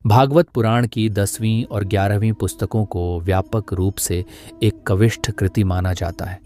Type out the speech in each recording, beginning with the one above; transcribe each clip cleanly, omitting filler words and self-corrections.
भागवत पुराण की 10वीं और 11वीं पुस्तकों को व्यापक रूप से एक कविष्ठ कृति माना जाता है,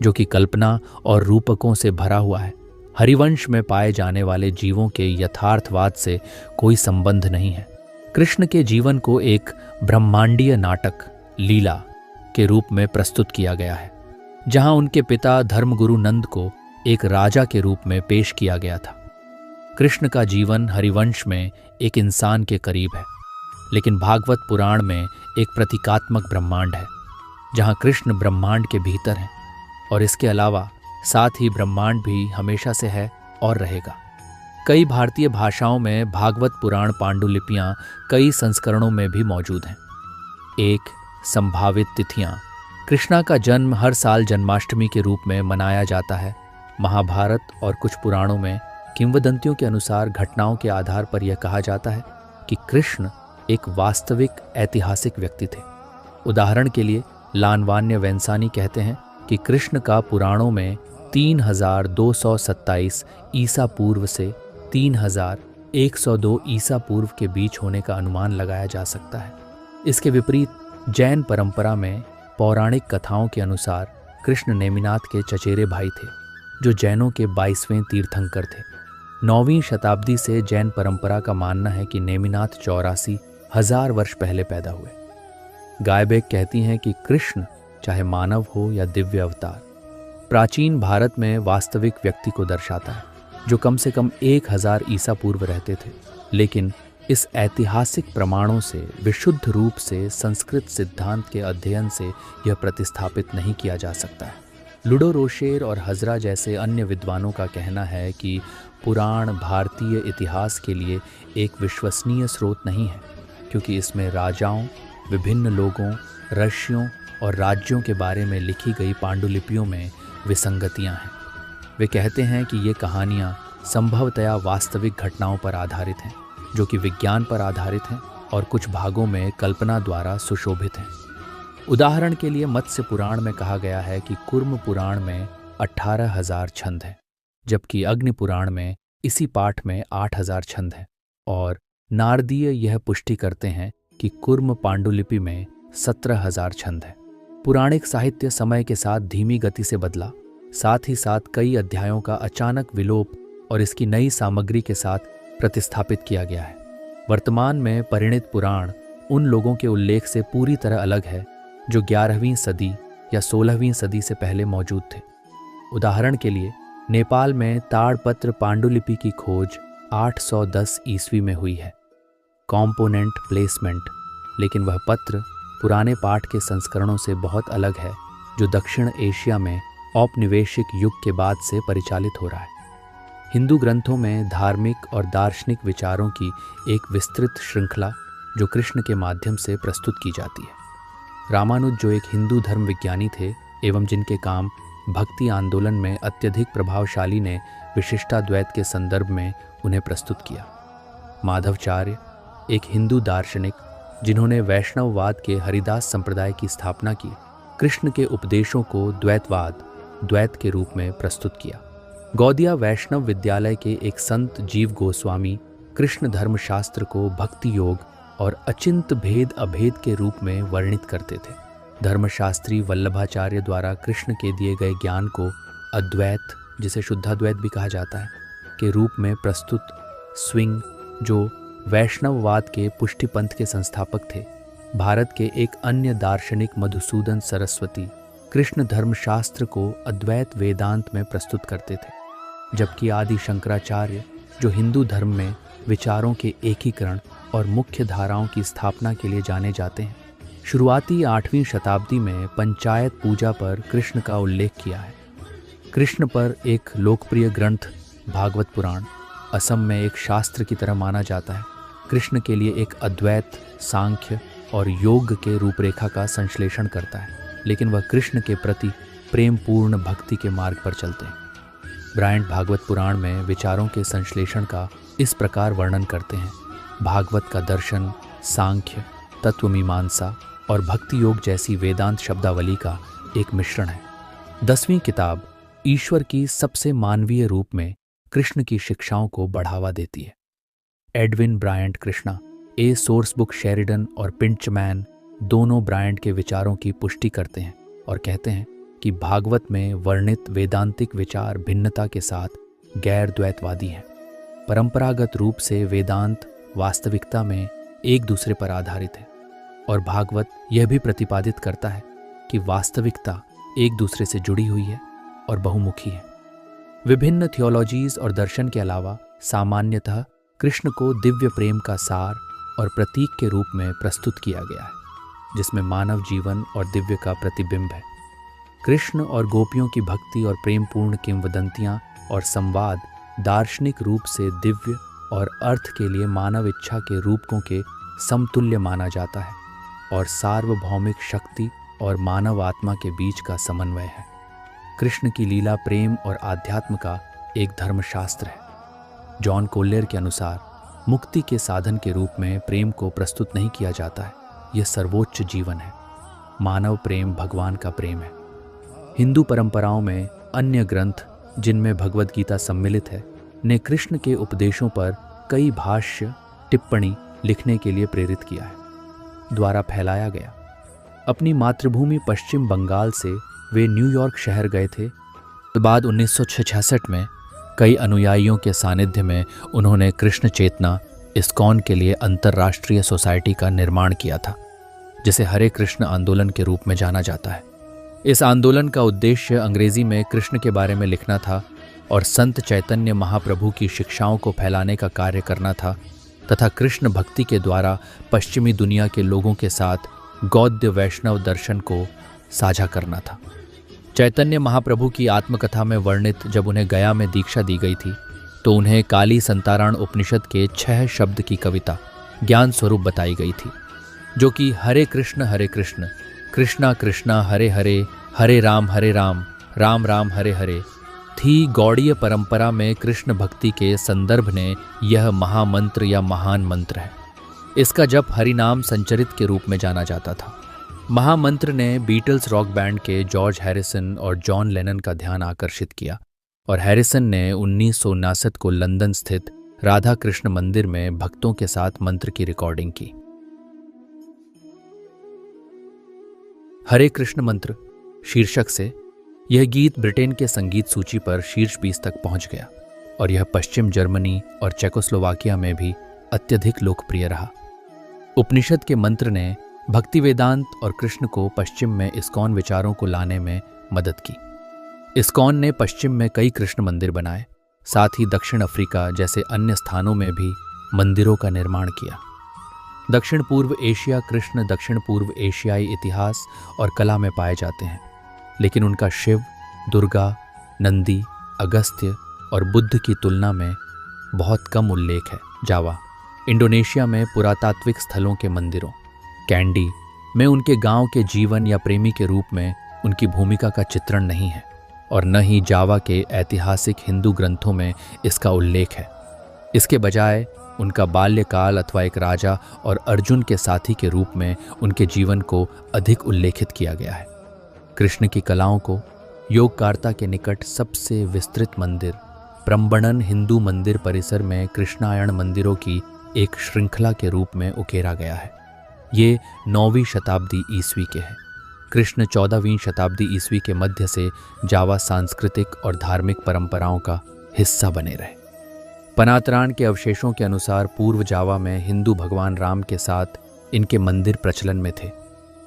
जो कि कल्पना और रूपकों से भरा हुआ है। हरिवंश में पाए जाने वाले जीवों के यथार्थवाद से कोई संबंध नहीं है। कृष्ण के जीवन को एक ब्रह्मांडीय नाटक लीला के रूप में प्रस्तुत किया गया है, जहां उनके पिता धर्मगुरु नंद को एक राजा के रूप में पेश किया गया था। कृष्ण का जीवन हरिवंश में एक इंसान के करीब है, लेकिन भागवत पुराण में एक प्रतीकात्मक ब्रह्मांड है, जहां कृष्ण ब्रह्मांड के भीतर हैं और इसके अलावा साथ ही ब्रह्मांड भी हमेशा से है और रहेगा। कई भारतीय भाषाओं में भागवत पुराण पांडुलिपियां कई संस्करणों में भी मौजूद हैं। एक संभावित तिथियां। कृष्णा का जन्म हर साल जन्माष्टमी के रूप में मनाया जाता है। महाभारत और कुछ पुराणों में किंवदंतियों के अनुसार घटनाओं के आधार पर यह कहा जाता है कि कृष्ण एक वास्तविक ऐतिहासिक व्यक्ति थे। उदाहरण के लिए लानवान्य वेंसानी कहते हैं कि कृष्ण का पुराणों में 3227 ईसा पूर्व से 3102 ईसा पूर्व के बीच होने का अनुमान लगाया जा सकता है। इसके विपरीत जैन परंपरा में पौराणिक कथाओं के अनुसार कृष्ण नेमिनाथ के चचेरे भाई थे, जो जैनों के 22वें तीर्थंकर थे। 9वीं शताब्दी से जैन परंपरा का मानना है कि नेमिनाथ 84,000 वर्ष पहले पैदा हुए। गायबेक कहती हैं कि कृष्ण चाहे मानव हो या दिव्य अवतार, प्राचीन भारत में वास्तविक व्यक्ति को दर्शाता है, जो कम से कम 1000 ईसा पूर्व रहते थे। लेकिन इस ऐतिहासिक प्रमाणों से विशुद्ध रूप से संस्कृत सिद्धांत के अध्ययन से यह प्रतिस्थापित नहीं किया जा सकता है। लुडो रोशेर और हजरा जैसे अन्य विद्वानों का कहना है कि पुराण भारतीय इतिहास के लिए एक विश्वसनीय स्रोत नहीं है, क्योंकि इसमें राजाओं, विभिन्न लोगों, ऋषियों और राज्यों के बारे में लिखी गई पांडुलिपियों में विसंगतियां हैं। वे कहते हैं कि ये कहानियां संभवतया वास्तविक घटनाओं पर आधारित हैं, जो कि विज्ञान पर आधारित हैं और कुछ भागों में कल्पना द्वारा सुशोभित हैं। उदाहरण के लिए मत्स्य पुराण में कहा गया है कि कुर्म पुराण में 18,000 छंद हैं, जबकि अग्नि पुराण में इसी पाठ में 8,000 छंद हैं, और नारदीय यह पुष्टि करते हैं कि कुर्म पांडुलिपि में 17,000 छंद हैं। पुराणिक साहित्य समय के साथ धीमी गति से बदला, साथ ही साथ कई अध्यायों का अचानक विलोप और इसकी नई सामग्री के साथ प्रतिस्थापित किया गया है। वर्तमान में परिणित पुराण उन लोगों के उल्लेख से पूरी तरह अलग है जो 11वीं सदी या 16वीं सदी से पहले मौजूद थे। उदाहरण के लिए नेपाल में ताड़पत्र पांडुलिपि की खोज 810 ईस्वी में हुई है। Component placement. लेकिन वह पत्र पुराने पाठ के संस्करणों से बहुत अलग है, जो दक्षिण एशिया में औपनिवेशिक युग के बाद से परिचालित हो रहा है। हिंदू ग्रंथों में धार्मिक और दार्शनिक विचारों की एक विस्तृत श्रृंखला जो कृष्ण के माध्यम से प्रस्तुत की जाती है। रामानुज, जो एक हिंदू धर्म विज्ञानी थे एवं जिनके काम भक्ति आंदोलन में अत्यधिक प्रभावशाली, ने विशिष्टाद्वैत के संदर्भ में उन्हें प्रस्तुत किया। माधवाचार्य, एक हिंदू दार्शनिक जिन्होंने वैष्णववाद के हरिदास संप्रदाय की स्थापना की, कृष्ण के उपदेशों को द्वैत के रूप में प्रस्तुत किया। गौदिया वैष्णव विद्यालय के एक संत जीव गोस्वामी कृष्ण धर्मशास्त्र को भक्ति योग और अचिंत भेद अभेद के रूप में वर्णित करते थे। धर्मशास्त्री वल्लभाचार्य द्वारा कृष्ण के दिए गए ज्ञान को अद्वैत, जिसे शुद्धाद्वैत भी कहा जाता है, के रूप में प्रस्तुत स्विंग, जो वैष्णववाद के पुष्टि पंथ के संस्थापक थे, भारत के एक अन्य दार्शनिक मधुसूदन सरस्वती, कृष्ण धर्मशास्त्र को अद्वैत वेदांत में प्रस्तुत करते थे, जबकि आदि शंकराचार्य, जो हिंदू धर्म में विचारों के एकीकरण और मुख्य धाराओं की स्थापना के लिए जाने जाते हैं, शुरुआती 8वीं शताब्दी में पंचायत पूजा पर कृष्ण का उल्लेख किया है। कृष्ण पर एक लोकप्रिय ग्रंथ भागवत पुराण असम में एक शास्त्र की तरह माना जाता है। कृष्ण के लिए एक अद्वैत, सांख्य और योग के रूपरेखा का संश्लेषण करता है, लेकिन वह कृष्ण के प्रति प्रेमपूर्ण भक्ति के मार्ग पर चलते हैं। ब्रायंट भागवत पुराण में विचारों के संश्लेषण का इस प्रकार वर्णन करते हैं: भागवत का दर्शन, सांख्य, तत्वमीमांसा और भक्ति योग जैसी वेदांत शब्दावली का एक मिश्रण है। 10वीं किताब ईश्वर की सबसे मानवीय रूप में कृष्ण की शिक्षाओं को बढ़ावा देती है। एडविन ब्रायंट कृष्णा ए सोर्सबुक शेरिडन और पिंचमैन दोनों ब्रायंट के विचारों की पुष्टि करते हैं और कहते हैं कि भागवत में वर्णित वेदांतिक विचार भिन्नता के साथ गैर द्वैतवादी हैं। परंपरागत रूप से वेदांत वास्तविकता में एक दूसरे पर आधारित है और भागवत यह भी प्रतिपादित करता है कि वास्तविकता एक दूसरे से जुड़ी हुई है और बहुमुखी है। विभिन्न थियोलॉजीज और दर्शन के अलावा सामान्यतः कृष्ण को दिव्य प्रेम का सार और प्रतीक के रूप में प्रस्तुत किया गया है, जिसमें मानव जीवन और दिव्य का प्रतिबिंब है। कृष्ण और गोपियों की भक्ति और प्रेमपूर्ण किंवदंतियां और संवाद दार्शनिक रूप से दिव्य और अर्थ के लिए मानव इच्छा के रूपकों के समतुल्य माना जाता है और सार्वभौमिक शक्ति और मानव आत्मा के बीच का समन्वय है। कृष्ण की लीला प्रेम और आध्यात्म का एक धर्मशास्त्र है। जॉन कोल्लेर के अनुसार मुक्ति के साधन के रूप में प्रेम को प्रस्तुत नहीं किया जाता है, यह सर्वोच्च जीवन है। मानव प्रेम भगवान का प्रेम है। हिंदू परंपराओं में अन्य ग्रंथ जिनमें भगवद गीता सम्मिलित है ने कृष्ण के उपदेशों पर कई भाष्य टिप्पणी लिखने के लिए प्रेरित किया है, द्वारा फैलाया गया। अपनी मातृभूमि पश्चिम बंगाल से वे न्यूयॉर्क शहर गए थे। बाद 1966 में कई अनुयायियों के सानिध्य में उन्होंने कृष्ण चेतना इस्कॉन के लिए अंतर्राष्ट्रीय सोसाइटी का निर्माण किया था, जिसे हरे कृष्ण आंदोलन के रूप में जाना जाता है। इस आंदोलन का उद्देश्य अंग्रेजी में कृष्ण के बारे में लिखना था और संत चैतन्य महाप्रभु की शिक्षाओं को फैलाने का कार्य करना था तथा कृष्ण भक्ति के द्वारा पश्चिमी दुनिया के लोगों के साथ गौद्य वैष्णव दर्शन को साझा करना था। चैतन्य महाप्रभु की आत्मकथा में वर्णित जब उन्हें गया में दीक्षा दी गई थी तो उन्हें काली संतारण उपनिषद के 6 शब्द की कविता ज्ञान स्वरूप बताई गई थी, जो कि हरे कृष्ण कृष्णा कृष्णा हरे हरे, हरे राम राम राम हरे हरे थी। गौड़ीय परंपरा में कृष्ण भक्ति के संदर्भ ने यह महामंत्र या महान मंत्र है। इसका जप हरिनाम संचरित के रूप में जाना जाता था। महामंत्र ने बीटल्स रॉक बैंड के जॉर्ज हैरिसन और जॉन लेनन का ध्यान आकर्षित किया और हैरिसन ने 1959 को लंदन स्थित राधा कृष्ण मंदिर में भक्तों के साथ मंत्र की रिकॉर्डिंग की। हरे कृष्ण मंत्र शीर्षक से यह गीत ब्रिटेन के संगीत सूची पर शीर्ष 20 तक पहुंच गया और यह पश्चिम जर्मनी और चेकोस्लोवाकिया में भी अत्यधिक लोकप्रिय रहा। उपनिषद के मंत्र ने भक्ति वेदांत और कृष्ण को पश्चिम में इस्कॉन विचारों को लाने में मदद की। इस्कॉन ने पश्चिम में कई कृष्ण मंदिर बनाए, साथ ही दक्षिण अफ्रीका जैसे अन्य स्थानों में भी मंदिरों का निर्माण किया। दक्षिण पूर्व एशिया कृष्ण दक्षिण पूर्व एशियाई इतिहास और कला में पाए जाते हैं, लेकिन उनका शिव, दुर्गा, नंदी, अगस्त्य और बुद्ध की तुलना में बहुत कम उल्लेख है। जावा, इंडोनेशिया में पुरातात्विक स्थलों के मंदिरों, कैंडी में उनके गांव के जीवन या प्रेमी के रूप में उनकी भूमिका का चित्रण नहीं है और न ही जावा के ऐतिहासिक हिंदू ग्रंथों में इसका उल्लेख है। इसके बजाय उनका बाल्यकाल अथवा एक राजा और अर्जुन के साथी के रूप में उनके जीवन को अधिक उल्लेखित किया गया है। कृष्ण की कलाओं को योगकार्ता के निकट सबसे विस्तृत मंदिर प्रम्बणन हिंदू मंदिर परिसर में कृष्णायण मंदिरों की एक श्रृंखला के रूप में उकेरा गया है। ये 9वीं शताब्दी ईस्वी के हैं। कृष्ण 14वीं शताब्दी ईस्वी के मध्य से जावा सांस्कृतिक और धार्मिक परंपराओं का हिस्सा बने रहे। पनातरान के अवशेषों के अनुसार पूर्व जावा में हिंदू भगवान राम के साथ इनके मंदिर प्रचलन में थे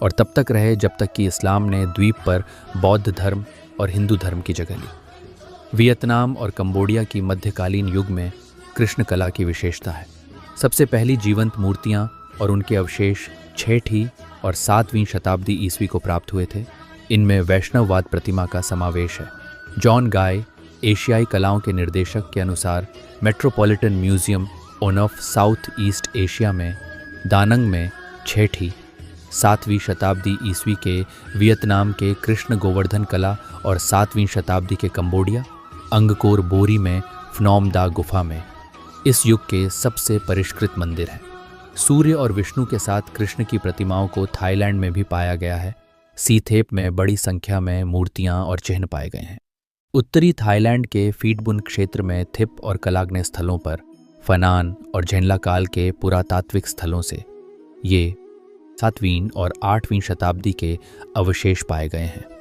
और तब तक रहे जब तक कि इस्लाम ने द्वीप पर बौद्ध धर्म और हिंदू धर्म की जगह ली। वियतनाम और कंबोडिया की मध्यकालीन युग में कृष्ण कला की विशेषता है। सबसे पहली जीवंत मूर्तियां और उनके अवशेष 6ठी और 7वीं शताब्दी ईस्वी को प्राप्त हुए थे। इनमें वैष्णववाद प्रतिमा का समावेश है। जॉन गाय, एशियाई कलाओं के निर्देशक के अनुसार metropolitan museum of south east Asia में दानंग में 6ठी 7वीं शताब्दी ईस्वी के वियतनाम के कृष्ण गोवर्धन कला और 7वीं शताब्दी के कंबोडिया अंगकोर बोरी में फ्नोम दा गुफा में इस युग के सबसे परिष्कृत मंदिर हैं। सूर्य और विष्णु के साथ कृष्ण की प्रतिमाओं को थाईलैंड में भी पाया गया है। सीथेप में बड़ी संख्या में मूर्तियां और चिन्ह पाए गए हैं। उत्तरी थाईलैंड के फीटबुन क्षेत्र में थिप और कलाग्ने स्थलों पर फनान और झेनला काल के पुरातात्विक स्थलों से ये 7वीं और 8वीं शताब्दी के अवशेष पाए गए हैं।